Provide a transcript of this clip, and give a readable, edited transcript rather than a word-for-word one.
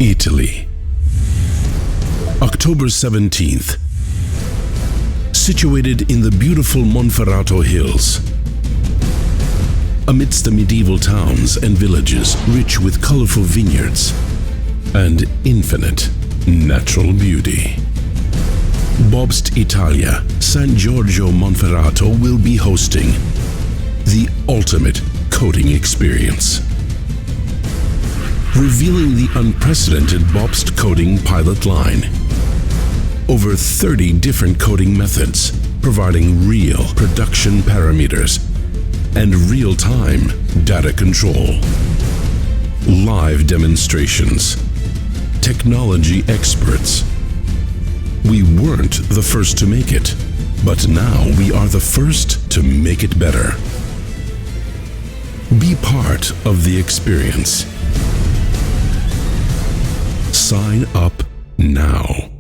Italy. October 17th. Situated in the beautiful Monferrato Hills, amidst the medieval towns and villages rich with colorful vineyards and infinite natural beauty. Bobst Italia, San Giorgio Monferrato will be hosting the ultimate coating experience. Revealing the unprecedented Bobst coating pilot line. Over 30 different coating methods, providing real production parameters and real-time data control. Live demonstrations. Technology experts. We weren't the first to make it, but now we are the first to make it better. Be part of the experience. Sign up now.